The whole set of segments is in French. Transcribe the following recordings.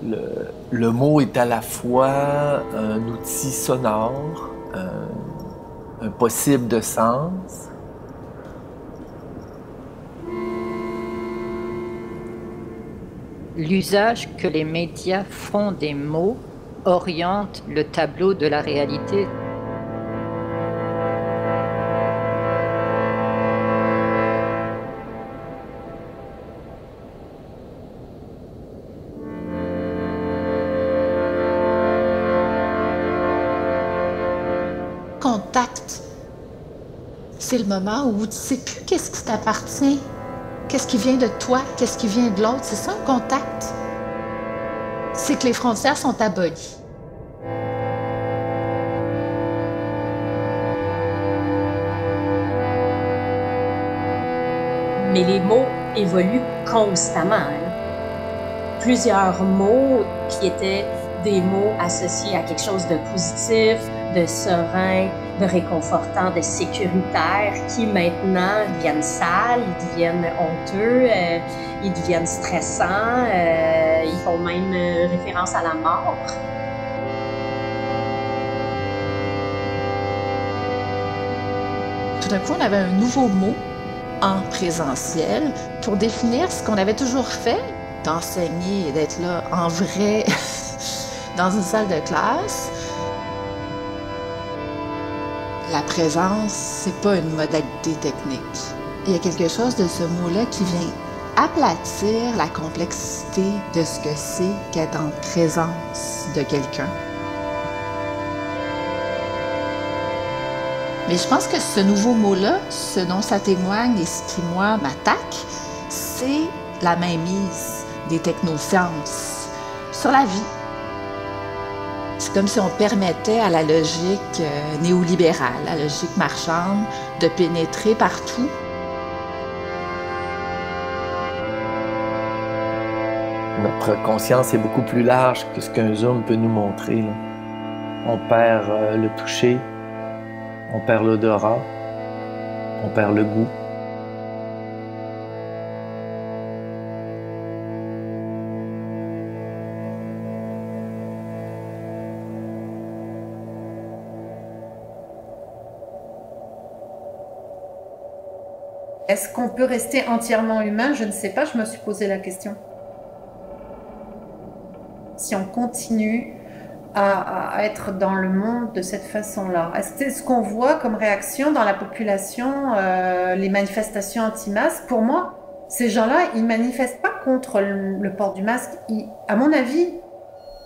Le mot est à la fois un outil sonore, un possible de sens. L'usage que les médias font des mots oriente le tableau de la réalité. Contact, c'est le moment où tu sais plus qu'est-ce qui t'appartient, qu'est-ce qui vient de toi, qu'est-ce qui vient de l'autre. C'est ça un contact. C'est que les frontières sont abolies. Mais les mots évoluent constamment, hein. Plusieurs mots qui étaient des mots associés à quelque chose de positif, de serein, de réconfortant, de sécuritaire, qui maintenant deviennent sales, ils deviennent honteux, ils deviennent stressants, ils font même référence à la mort. Tout d'un coup, on avait un nouveau mot en présentiel pour définir ce qu'on avait toujours fait, d'enseigner et d'être là en vrai dans une salle de classe. La présence, c'est pas une modalité technique. Il y a quelque chose de ce mot-là qui vient aplatir la complexité de ce que c'est qu'être en présence de quelqu'un. Mais je pense que ce nouveau mot-là, ce dont ça témoigne et ce qui, moi, m'attaque, c'est la mainmise des technosciences sur la vie. C'est comme si on permettait à la logique néolibérale, la logique marchande, de pénétrer partout. Notre conscience est beaucoup plus large que ce qu'un zoom peut nous montrer, là. On perd le toucher, on perd l'odorat, on perd le goût. Est-ce qu'on peut rester entièrement humain? Je ne sais pas, je me suis posé la question. Si on continue à être dans le monde de cette façon-là. Est-ce que c'est ce qu'on voit comme réaction dans la population, les manifestations anti-masques? Pour moi, ces gens-là, ils ne manifestent pas contre le port du masque. À mon avis,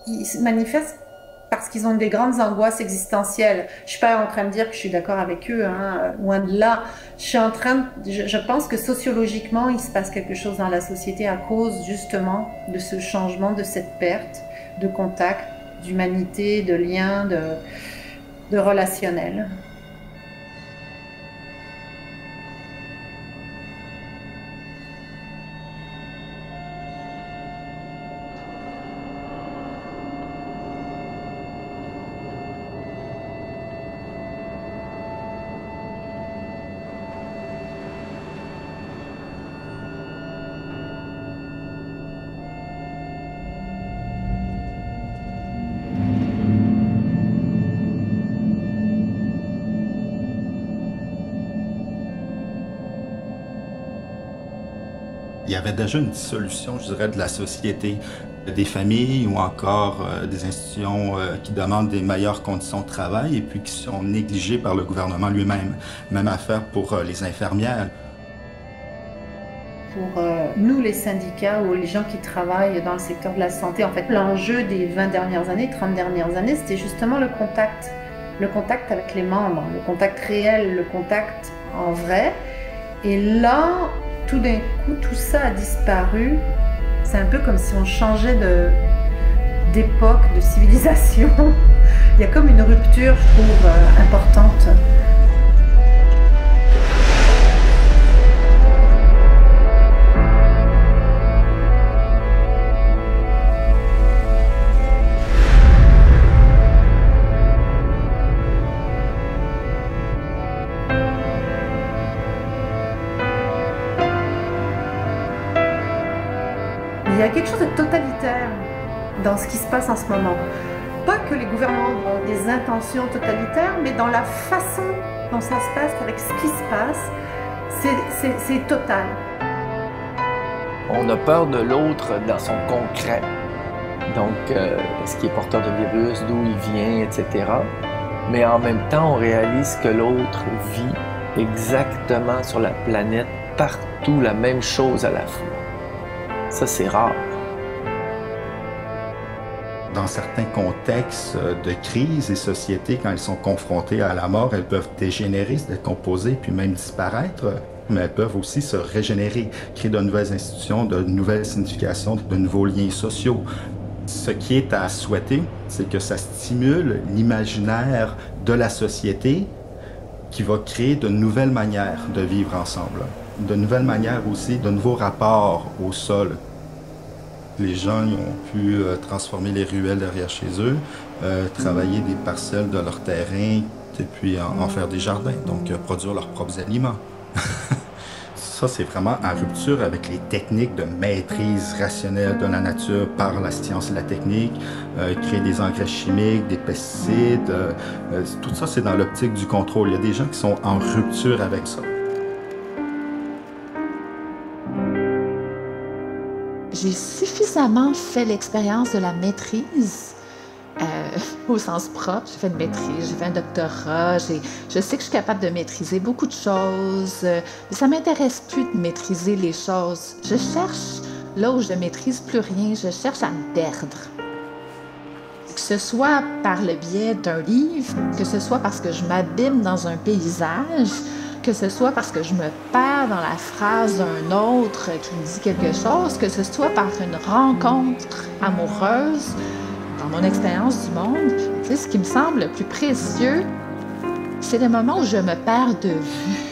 ils se manifestent parce qu'ils ont des grandes angoisses existentielles. Je ne suis pas en train de dire que je suis d'accord avec eux, hein, loin de là. Je pense que sociologiquement, il se passe quelque chose dans la société à cause justement de ce changement, de cette perte de contact, d'humanité, de lien, de relationnel. Il y avait déjà une dissolution, je dirais, de la société, des familles ou encore des institutions qui demandent des meilleures conditions de travail et puis qui sont négligées par le gouvernement lui-même. Même affaire pour les infirmières. Pour nous, les syndicats ou les gens qui travaillent dans le secteur de la santé, en fait, l'enjeu des 20 dernières années, 30 dernières années, c'était justement le contact avec les membres, le contact réel, le contact en vrai. Et là, tout d'un coup, tout ça a disparu. C'est un peu comme si on changeait d'époque, de civilisation. Il y a comme une rupture, je trouve, importante. Il y a quelque chose de totalitaire dans ce qui se passe en ce moment. Pas que les gouvernements ont des intentions totalitaires, mais dans la façon dont ça se passe, avec ce qui se passe, c'est total. On a peur de l'autre dans son concret. Donc, ce qui est porteur de virus, d'où il vient, etc. Mais en même temps, on réalise que l'autre vit exactement sur la planète, partout, la même chose à la fois. Ça, c'est rare. Dans certains contextes de crise, les sociétés, quand elles sont confrontées à la mort, elles peuvent dégénérer, se décomposer, puis même disparaître. Mais elles peuvent aussi se régénérer, créer de nouvelles institutions, de nouvelles significations, de nouveaux liens sociaux. Ce qui est à souhaiter, c'est que ça stimule l'imaginaire de la société qui va créer de nouvelles manières de vivre ensemble, de nouvelles manières aussi, de nouveaux rapports au sol. Les gens ils ont pu transformer les ruelles derrière chez eux, travailler des parcelles de leur terrain et puis en faire des jardins, donc produire leurs propres aliments. Ça, c'est vraiment en rupture avec les techniques de maîtrise rationnelle de la nature par la science et la technique, créer des engrais chimiques, des pesticides, tout ça, c'est dans l'optique du contrôle. Il y a des gens qui sont en rupture avec ça. J'ai suffisamment fait l'expérience de la maîtrise, au sens propre. J'ai fait une maîtrise, j'ai fait un doctorat, je sais que je suis capable de maîtriser beaucoup de choses, mais ça ne m'intéresse plus de maîtriser les choses. Je cherche, là où je ne maîtrise plus rien, je cherche à me perdre. Que ce soit par le biais d'un livre, que ce soit parce que je m'abîme dans un paysage, que ce soit parce que je me perds dans la phrase d'un autre qui me dit quelque chose, que ce soit par une rencontre amoureuse. Dans mon expérience du monde, tu sais, ce qui me semble le plus précieux, c'est le moment où je me perds de vue.